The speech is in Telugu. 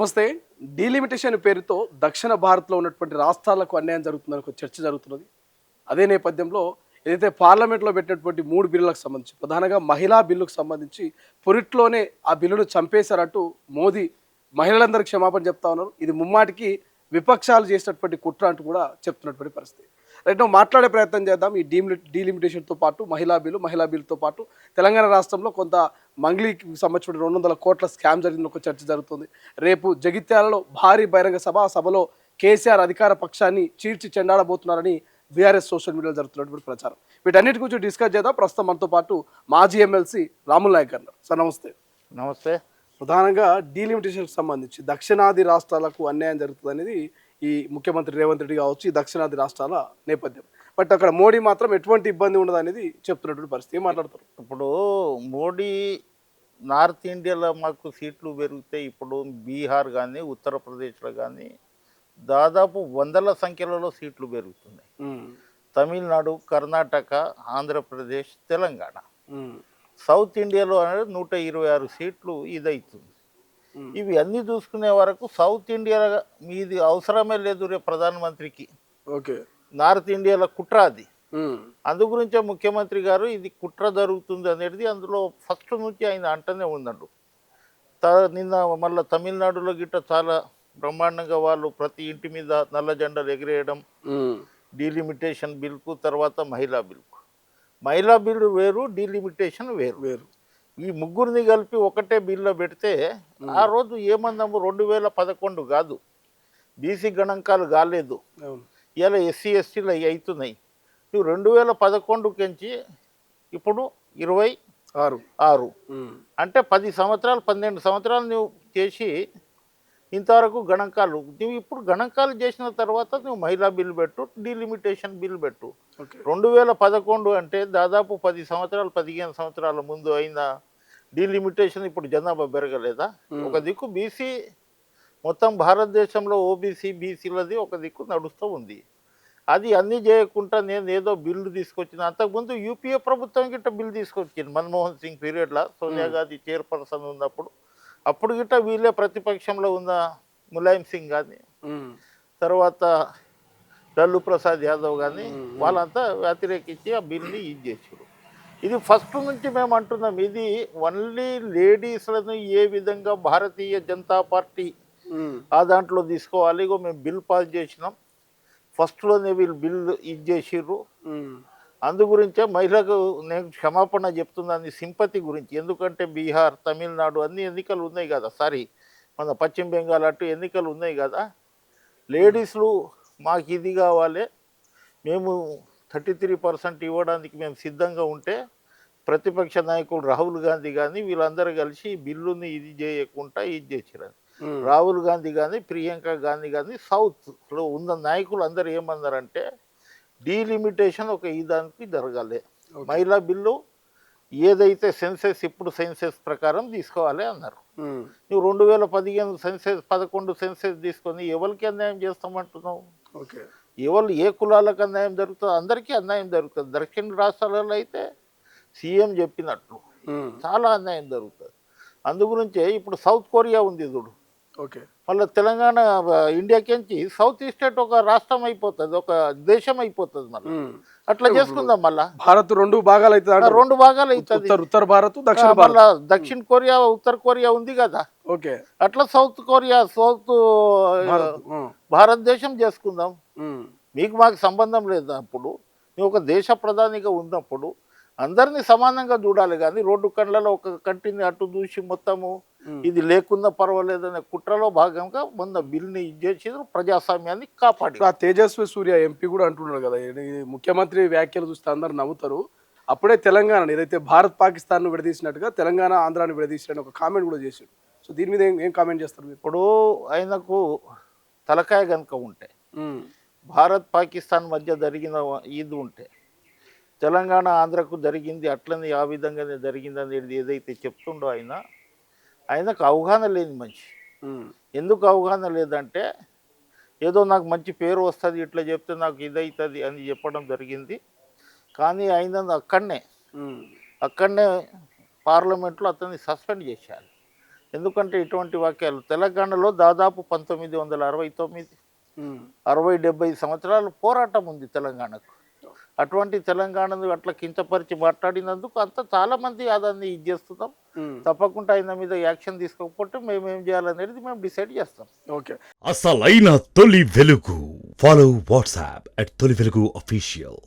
నమస్తే. డీలిమిటేషన్ పేరుతో దక్షిణ భారత్లో ఉన్నటువంటి రాష్ట్రాలకు అన్యాయం జరుగుతుందని ఒక చర్చ జరుగుతున్నది. అదే నేపథ్యంలో ఏదైతే పార్లమెంట్లో పెట్టినటువంటి 3 బిల్లులకు సంబంధించి ప్రధానంగా మహిళా బిల్లుకు సంబంధించి పురిట్లోనే ఆ బిల్లును చంపేశారంటూ మోదీ మహిళలందరికీ క్షమాపణ చెప్తా ఉన్నారు. ఇది ముమ్మాటికి విపక్షాలు చేసినటువంటి కుట్ర అంటూ కూడా చెప్తున్నటువంటి పరిస్థితి. రైట్, మాట్లాడే ప్రయత్నం చేద్దాం. ఈ డీలిమిటేషన్తో పాటు మహిళా బిల్లుతో పాటు తెలంగాణ రాష్ట్రంలో కొంత మంగ్లీకి సంబంధించిన 200 కోట్ల స్కామ్ జరిగిన ఒక చర్చ జరుగుతుంది. రేపు జగిత్యాలలో భారీ బహిరంగ సభ, ఆ సభలో కేసీఆర్ అధికార పక్షాన్ని చీల్చి చెండాడబోతున్నారని బీఆర్ఎస్ సోషల్ మీడియాలో జరుగుతున్నటువంటి ప్రచారం. వీటన్నిటి గురించి డిస్కస్ చేద్దాం. ప్రస్తుతం మనతో పాటు మాజీ ఎమ్మెల్సీ రాముల్ నాయక్ గారు. సార్ నమస్తే. నమస్తే. ప్రధానంగా డీలిమిటేషన్కి సంబంధించి దక్షిణాది రాష్ట్రాలకు అన్యాయం జరుగుతుంది అనేది ఈ ముఖ్యమంత్రి రేవంత్ రెడ్డి కావచ్చు, ఈ దక్షిణాది రాష్ట్రాల నేపథ్యం. బట్ అక్కడ మోడీ మాత్రం ఎటువంటి ఇబ్బంది ఉండదు అనేది చెప్తున్నటువంటి పరిస్థితి. ఏం మాట్లాడతారు? ఇప్పుడు మోడీ నార్త్ ఇండియాలో మాకు సీట్లు పెరిగితే ఇప్పుడు బీహార్ కానీ ఉత్తరప్రదేశ్లో కానీ దాదాపు వందల సంఖ్యలలో సీట్లు పెరుగుతున్నాయి. తమిళనాడు, కర్ణాటక, ఆంధ్రప్రదేశ్, తెలంగాణ. సౌత్ ఇండియాలో అనేది 126 సీట్లు ఇదవుతుంది. ఇవి అన్నీ చూసుకునే వరకు సౌత్ ఇండియా మీది అవసరమే లేదు రేపు ప్రధానమంత్రికి. ఓకే, నార్త్ ఇండియాలో కుట్ర అది. అందు గురించే ముఖ్యమంత్రి గారు ఇది కుట్ర జరుగుతుంది అనేది అందులో ఫస్ట్ నుంచి ఆయన అంటనే ఉన్నాడు. నిన్న మళ్ళీ తమిళనాడులో గిట్ట చాలా బ్రహ్మాండంగా వాళ్ళు ప్రతి ఇంటి మీద నల్ల జెండాలు ఎగిరేయడం, డీలిమిటేషన్ బిల్కు, తర్వాత మహిళా బిల్లు వేరు, డీలిమిటేషన్ వేరు. ఈ ముగ్గురిని కలిపి ఒకటే బిల్లో పెడితే ఆ రోజు ఏమన్నాము, 2011 కాదు, బీసీ గణాంకాలు కాలేదు, ఇలా ఎస్సీ ఎస్టీలు అవి అవుతున్నాయి. నువ్వు 2011 కెంచి ఇప్పుడు 26 అంటే 10 సంవత్సరాలు 12 సంవత్సరాలు నువ్వు చేసి ఇంతవరకు గణాంకాలు నువ్వు ఇప్పుడు గణాంకాలు చేసిన తర్వాత నువ్వు మహిళా బిల్లు పెట్టు, డీలిమిటేషన్ బిల్లు పెట్టు. 2011 అంటే దాదాపు 10 సంవత్సరాలు 15 సంవత్సరాల ముందు అయిన డీలిమిటేషన్ ఇప్పుడు జనాభా పెరగలేదా? ఒక దిక్కు బీసీ మొత్తం భారతదేశంలో ఓబీసీ బీసీలది ఒక దిక్కు నడుస్తూ ఉంది. అది అన్నీ చేయకుండా నేను ఏదో బిల్లు తీసుకొచ్చిన. అంతకుముందు యూపీఏ ప్రభుత్వం గిట్ట బిల్లు తీసుకొచ్చింది మన్మోహన్ సింగ్ పీరియడ్లో, సోనియా గాంధీ చైర్పర్సన్ ఉన్నప్పుడు. అప్పుడు గిట్ట వీళ్ళే ప్రతిపక్షంలో ఉన్న ములాయం సింగ్ కానీ, తర్వాత లల్లు ప్రసాద్ యాదవ్ కానీ వాళ్ళంతా వ్యతిరేకించి ఆ బిల్ని ఇది చేసారు. ఇది ఫస్ట్ నుంచి మేము అంటున్నాం, ఇది ఓన్లీ లేడీస్లను ఏ విధంగా భారతీయ జనతా పార్టీ ఆ దాంట్లో తీసుకోవాలి. ఇగో మేము బిల్ పాస్ చేసినాం, ఫస్ట్లోనే వీళ్ళు బిల్లు ఇది చేసిర్రు. అందు గురించే మహిళకు నేను క్షమాపణ చెప్తున్నాను, సింపతి గురించి. ఎందుకంటే బీహార్, తమిళనాడు అన్ని ఎన్నికలు ఉన్నాయి కదా, మన పశ్చిమ బెంగాల్ అటు ఎన్నికలు ఉన్నాయి కదా. లేడీస్లు మాకు ఇది కావాలి, మేము 33% ఇవ్వడానికి మేము సిద్ధంగా ఉంటే ప్రతిపక్ష నాయకుడు రాహుల్ గాంధీ కానీ వీళ్ళందరూ కలిసి బిల్లుని ఇది చేయకుండా ఇది చేసిరు. రాహుల్ గాంధీ కానీ ప్రియాంక గాంధీ కానీ సౌత్లో ఉన్న నాయకులు అందరూ ఏమన్నారంటే డీలిమిటేషన్ ఒక దానికి జరగాలి, మహిళా బిల్లు ఏదైతే సెన్సెస్ ఇప్పుడు సెన్సెస్ ప్రకారం తీసుకోవాలి అన్నారు. నువ్వు 2015 సెన్సెస్ 11 సెన్సెస్ తీసుకొని ఎవరికి అన్యాయం చేస్తామంటున్నావు? ఎవరు ఏ కులాలకు అన్యాయం జరుగుతుంది? అందరికీ అన్యాయం జరుగుతుంది. దక్షిణ రాష్ట్రాలలో అయితే సీఎం చెప్పినట్లు చాలా అన్యాయం జరుగుతుంది. అందు గురించే ఇప్పుడు సౌత్ కొరియా ఉంది చూడు, మళ్ళీ తెలంగాణ ఇండియాకించి సౌత్ ఈస్ట్ ఒక రాష్ట్రం అయిపోతుంది, ఒక దేశం అయిపోతుంది. మళ్ళీ అట్లా చేసుకుందాం. మళ్ళీ భారత్ 2 భాగాలు అవుతుంది, 2 భాగాలు అవుతుంది. ఉత్తర భారత్, దక్షిణ కొరియా, ఉత్తర కొరియా ఉంది కదా, అట్లా సౌత్ భారతదేశం చేసుకుందాం. మీకు మాకు సంబంధం లేదు. అప్పుడు నువ్వు ఒక దేశ ప్రధానిగా ఉన్నప్పుడు అందరినీ సమానంగా చూడాలి, కానీ రోడ్డు కళ్ళలో ఒక కంటిని అటు చూసి మొత్తము ఇది లేకుండా పర్వాలేదనే కుట్రలో భాగంగా మొన్న బిల్ని ఇచ్చేసి ప్రజాస్వామ్యాన్ని కాపాడి. తేజస్వి సూర్య ఎంపీ కూడా అంటున్నాడు కదా, ముఖ్యమంత్రి వ్యాఖ్యలు చూస్తే అందరు నవ్వుతారు. అప్పుడే తెలంగాణ ఏదైతే భారత్ పాకిస్తాన్ విడదీసినట్టుగా తెలంగాణ ఆంధ్రాన్ని విడదీసినట్టు ఒక కామెంట్ కూడా చేశాడు. సో దీని మీద ఏం కామెంట్ చేస్తారు? ఇప్పుడు ఆయనకు తలకాయ కనుక ఉంటే, భారత్ పాకిస్తాన్ మధ్య జరిగిన ఇది ఉంటే, తెలంగాణ ఆంధ్రకు జరిగింది అట్లనే ఆ విధంగానే జరిగింది అనేది ఏదైతే చెప్తుండో ఆయనకు అవగాహన లేని మనిషి. ఎందుకు అవగాహన లేదంటే ఏదో నాకు మంచి పేరు వస్తుంది, ఇట్లా చెప్తే నాకు ఇదవుతుంది అని చెప్పడం జరిగింది. కానీ ఆయన అక్కడనే పార్లమెంట్లో అతన్ని సస్పెండ్ చేశారు. ఎందుకంటే ఇటువంటి వాక్యాలు తెలంగాణలో దాదాపు 1969 60-70 సంవత్సరాలు పోరాటం ఉంది తెలంగాణకు. అటువంటి తెలంగాణను అట్లా కించపరిచి మాట్లాడినందుకు చాలామంది దాన్ని ఇది చేస్తున్నాం. తప్పకుండా ఆయన మీద యాక్షన్ తీసుకోకపోతే మేము ఏం చేయాలనేది మేము డిసైడ్ చేస్తాం. ఓకే. అసలైన తొలి వెలుగు. ఫాలో వాట్సాప్ @తొలి వెలుగు అఫీషియల్.